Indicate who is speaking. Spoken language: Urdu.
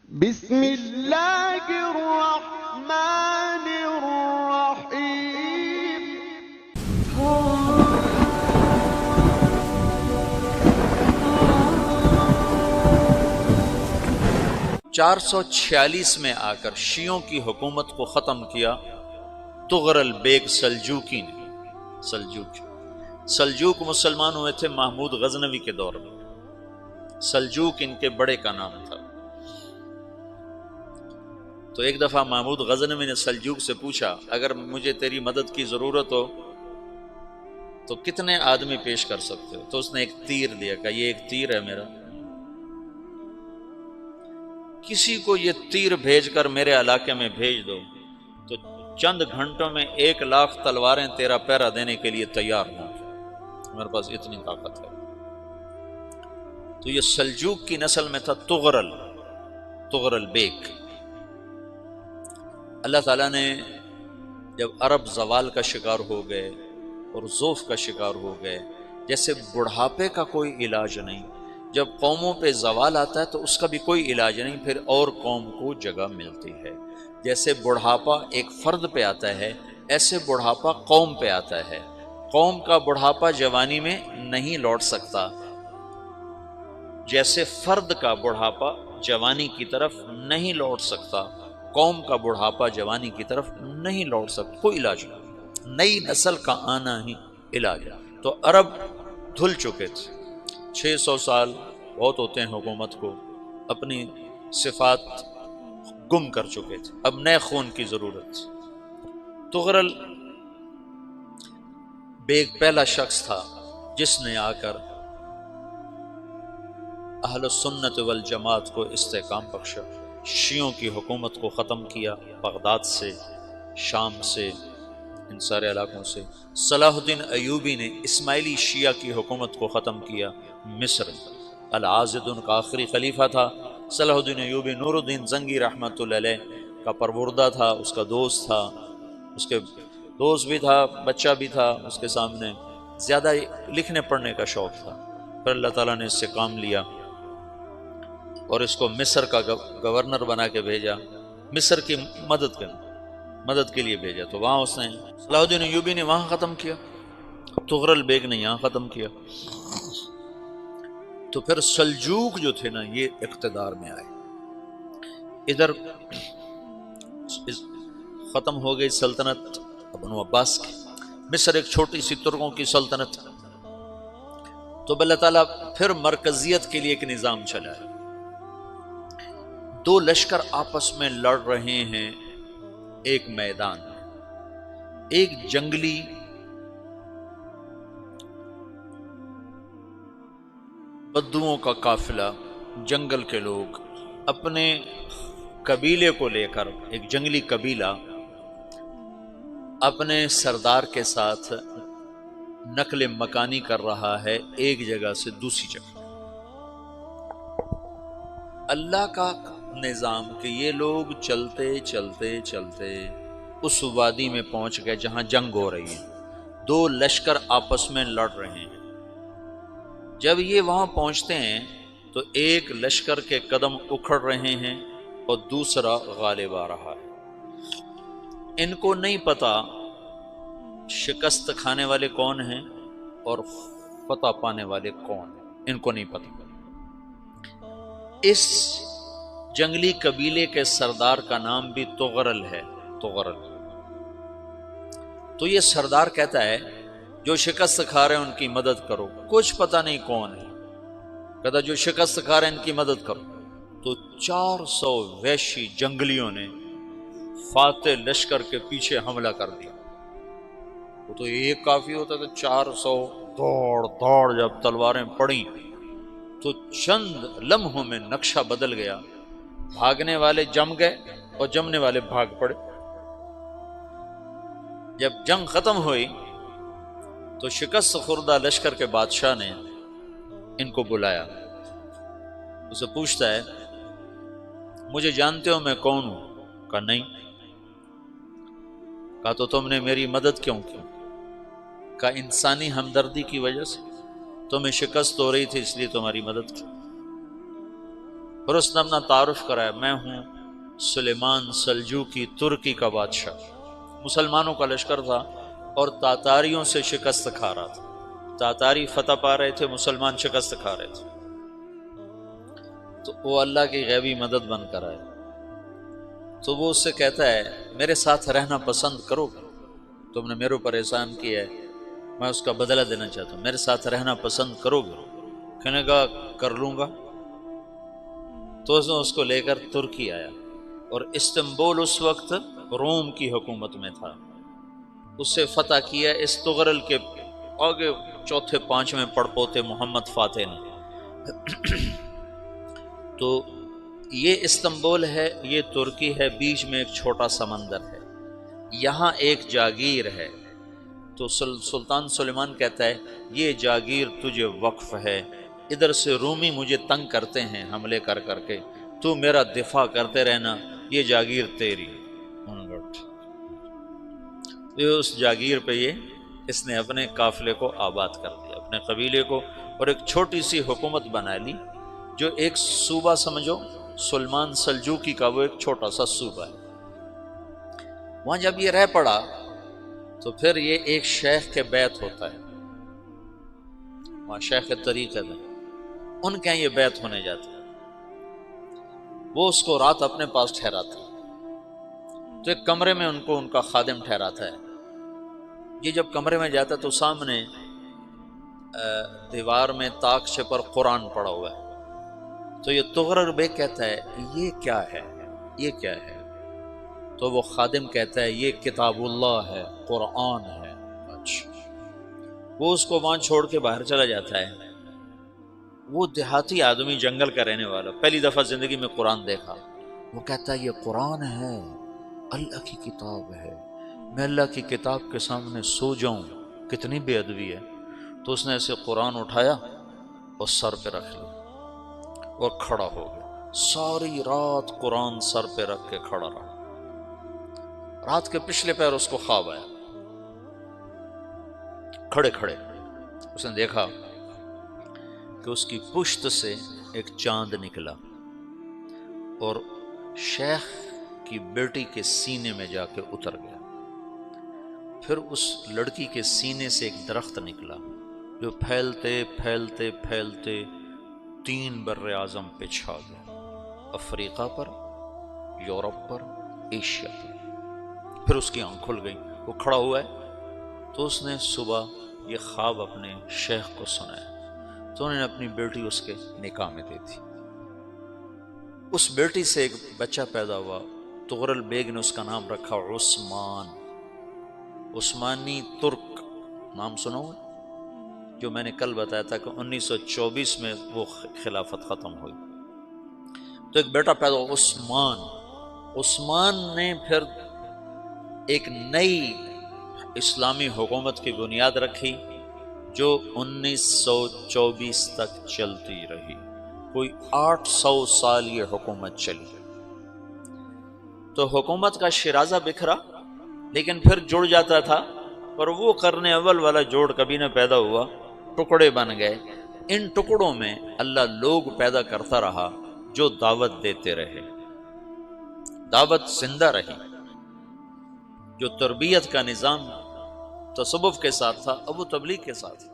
Speaker 1: بسم اللہ الرحمن الرحیم
Speaker 2: 446 میں آ کر شیعوں کی حکومت کو ختم کیا طغرل بیگ سلجوکی نے۔ سلجوک مسلمان ہوئے تھے محمود غزنوی کے دور میں۔ سلجوک ان کے بڑے کا نام تھا۔ تو ایک دفعہ محمود غزنوی نے سلجوک سے پوچھا اگر مجھے تیری مدد کی ضرورت ہو تو کتنے آدمی پیش کر سکتے ہو؟ تو اس نے ایک تیر دیا، کہا یہ ایک تیر ہے میرا، کسی کو یہ تیر بھیج کر میرے علاقے میں بھیج دو تو چند گھنٹوں میں 1,00,000 تلواریں تیرا پہرا دینے کے لیے تیار ہوں، میرے پاس اتنی طاقت ہے۔ تو یہ سلجوک کی نسل میں تھا طغرل بیگ۔ اللہ تعالیٰ نے جب عرب زوال کا شکار ہو گئے اور ضعف کا شکار ہو گئے، جیسے بڑھاپے کا کوئی علاج نہیں، جب قوموں پہ زوال آتا ہے تو اس کا بھی کوئی علاج نہیں، پھر اور قوم کو جگہ ملتی ہے۔ جیسے بڑھاپا ایک فرد پہ آتا ہے، ایسے بڑھاپا قوم پہ آتا ہے۔ قوم کا بڑھاپا جوانی میں نہیں لوٹ سکتا، جیسے فرد کا بڑھاپا جوانی کی طرف نہیں لوٹ سکتا، قوم کا بڑھاپا جوانی کی طرف نہیں لوٹ سکتا، کوئی علاج نہیں، نئی نسل کا آنا ہی علاج ہے۔ تو عرب دھل چکے تھے، 600 سال بہت ہوتے ہیں حکومت کو، اپنی صفات گم کر چکے تھے، اب نئے خون کی ضرورت تھی۔ طغرل بیگ پہلا شخص تھا جس نے آ کر اہل سنت والجماعت کو استحکام بخشا، شیعوں کی حکومت کو ختم کیا، بغداد سے، شام سے، ان سارے علاقوں سے۔ صلاح الدین ایوبی نے اسماعیلی شیعہ کی حکومت کو ختم کیا، مصر۔ العاضد ان کا آخری خلیفہ تھا۔ صلاح الدین ایوبی نور الدین زنگی رحمۃ اللہ علیہ کا پروردہ تھا، اس کا دوست تھا، اس کے دوست بھی تھا، بچہ بھی تھا اس کے سامنے، زیادہ لکھنے پڑھنے کا شوق تھا۔ پھر اللہ تعالیٰ نے اس سے کام لیا اور اس کو مصر کا گورنر بنا کے بھیجا، مصر کی مدد کے لیے بھیجا۔ تو وہاں اس نے صلاح الدین ایوبی نے وہاں ختم کیا، طغرل بیگ نے یہاں ختم کیا۔ تو پھر سلجوک جو تھے نا یہ اقتدار میں آئے، ادھر ختم ہو گئی سلطنت بنو عباس کی، مصر ایک چھوٹی سی ترکوں کی سلطنت۔ تو اللہ تعالیٰ پھر مرکزیت کے لیے ایک نظام چلایا، دو لشکر آپس میں لڑ رہے ہیں ایک میدان میں، ایک جنگلی بدوؤں کا قافلہ، جنگل کے لوگ اپنے قبیلے کو لے کر، ایک جنگلی قبیلہ اپنے سردار کے ساتھ نقل مکانی کر رہا ہے ایک جگہ سے دوسری جگہ۔ اللہ کا نظام کہ یہ لوگ چلتے چلتے چلتے اس وادی میں پہنچ گئے جہاں جنگ ہو رہی ہے، دو لشکر آپس میں لڑ رہے ہیں۔ جب یہ وہاں پہنچتے ہیں تو ایک لشکر کے قدم اکھڑ رہے ہیں اور دوسرا غالب آ رہا ہے۔ ان کو نہیں پتا شکست کھانے والے کون ہیں اور فتح پانے والے کون ہیں، ان کو نہیں پتا۔ اس جنگلی قبیلے کے سردار کا نام بھی طغرل ہے، طغرل۔ تو یہ سردار کہتا ہے جو شکست کھا رہے ہیں ان کی مدد کرو، کچھ پتہ نہیں کون ہے، کہتا جو شکست کھا رہے ہیں ان کی مدد کرو۔ تو 400 وحشی جنگلیوں نے فاتح لشکر کے پیچھے حملہ کر دیا۔ وہ تو ایک کافی ہوتا تھا، 400 دوڑ جب تلواریں پڑیں تو چند لمحوں میں نقشہ بدل گیا، بھاگنے والے جم گئے اور جمنے والے بھاگ پڑے۔ جب جنگ ختم ہوئی تو شکست خوردہ لشکر کے بادشاہ نے ان کو بلایا، اسے پوچھتا ہے مجھے جانتے ہو میں کون ہوں؟ کہا نہیں۔ کہا تو تم نے میری مدد کیوں کی؟ کہا انسانی ہمدردی کی وجہ سے، تمہیں شکست ہو رہی تھی اس لیے تمہاری مدد کی۔ اور اس نے اپنا تعارف کرایا، میں ہوں سلیمان سلجوقی ترکی کا بادشاہ۔ مسلمانوں کا لشکر تھا اور تاتاریوں سے شکست کھا رہا تھا، تاتاری فتح پا رہے تھے، مسلمان شکست کھا رہے تھے۔ تو وہ اللہ کی غیبی مدد بن کر آئے، تو وہ اس سے کہتا ہے میرے ساتھ رہنا پسند کرو گے؟ تم نے میرے اوپر احسان کیا ہے، میں اس کا بدلہ دینا چاہتا ہوں، میرے ساتھ رہنا پسند کرو گے؟ کہنے کا کر لوں گا۔ تو اس نے اس کو لے کر ترکی آیا، اور استنبول اس وقت روم کی حکومت میں تھا، اسے فتح کیا اس تغرل کے آگے چوتھے پانچویں پڑپوتے محمد فاتح نے۔ تو یہ استنبول ہے، یہ ترکی ہے، بیچ میں ایک چھوٹا سمندر ہے، یہاں ایک جاگیر ہے۔ تو سلطان سلیمان کہتا ہے یہ جاگیر تجھے وقف ہے، ادھر سے رومی مجھے تنگ کرتے ہیں حملے کر کر کے، تو میرا دفاع کرتے رہنا، یہ جاگیر تیری۔ اس جاگیر پہ اس نے اپنے قافلے کو آباد کر دیا، اپنے قبیلے کو، اور ایک چھوٹی سی حکومت بنا لی، جو ایک صوبہ سمجھو سلمان سلجوقی کا، وہ ایک چھوٹا سا صوبہ ہے۔ وہاں جب یہ رہ پڑا تو پھر یہ ایک شیخ کے بیت ہوتا ہے، وہاں شیخ طریقت ہے، ان کے یہ بیت ہونے جاتا ہے، وہ اس کو رات اپنے پاس ٹھہراتا ہے، تو ایک کمرے میں ان کو ان کا خادم ٹھہراتا ہے۔ یہ جب کمرے میں جاتا ہے تو سامنے دیوار میں تاکچے پر قرآن پڑا ہوا ہے، تو یہ تغرل بیگ کہتا ہے یہ کیا ہے، یہ کیا ہے؟ تو وہ خادم کہتا ہے یہ کتاب اللہ ہے، قرآن ہے۔ اچھا، وہ اس کو وہاں چھوڑ کے باہر چلا جاتا ہے۔ وہ دیہاتی آدمی، جنگل کا رہنے والا، پہلی دفعہ زندگی میں قرآن دیکھا، وہ کہتا ہے یہ قرآن ہے، اللہ کی کتاب ہے، میں اللہ کی کتاب کے سامنے سو جاؤں، کتنی بے ادبی ہے۔ تو اس نے ایسے قرآن اٹھایا اور سر پہ رکھ لیا اور کھڑا ہو گیا، ساری رات قرآن سر پہ رکھ کے کھڑا رہا۔ رات کے پچھلے پہر اس کو خواب آیا، کھڑے کھڑے اس نے دیکھا کہ اس کی پشت سے ایک چاند نکلا اور شیخ کی بیٹی کے سینے میں جا کے اتر گیا۔ پھر اس لڑکی کے سینے سے ایک درخت نکلا جو پھیلتے پھیلتے پھیلتے 3 بر اعظم پہ چھا گیا، افریقہ پر، یورپ پر، ایشیا پر۔ پھر اس کی آنکھ کھل گئی، وہ کھڑا ہوا ہے، تو اس نے صبح یہ خواب اپنے شیخ کو سنایا، تو انہوں نے اپنی بیٹی اس کے نکاح میں دے دی۔ اس بیٹی سے ایک بچہ پیدا ہوا، تغرل بیگ نے اس کا نام رکھا عثمان، عثمانی ترک نام سنا ہوا، جو میں نے کل بتایا تھا کہ 1924 میں وہ خلافت ختم ہوئی۔ تو ایک بیٹا پیدا ہوا عثمان۔ عثمان نے پھر ایک نئی اسلامی حکومت کی بنیاد رکھی جو 1924 تک چلتی رہی، کوئی 800 سال یہ حکومت چلی۔ تو حکومت کا شیرازہ بکھرا، لیکن پھر جڑ جاتا تھا، اور وہ قرن اول والا جوڑ کبھی نہ پیدا ہوا، ٹکڑے بن گئے۔ ان ٹکڑوں میں اللہ لوگ پیدا کرتا رہا جو دعوت دیتے رہے، دعوت زندہ رہی۔ جو تربیت کا نظام تصوف کے ساتھ تھا اب وہ تبلیغ کے ساتھ ہے۔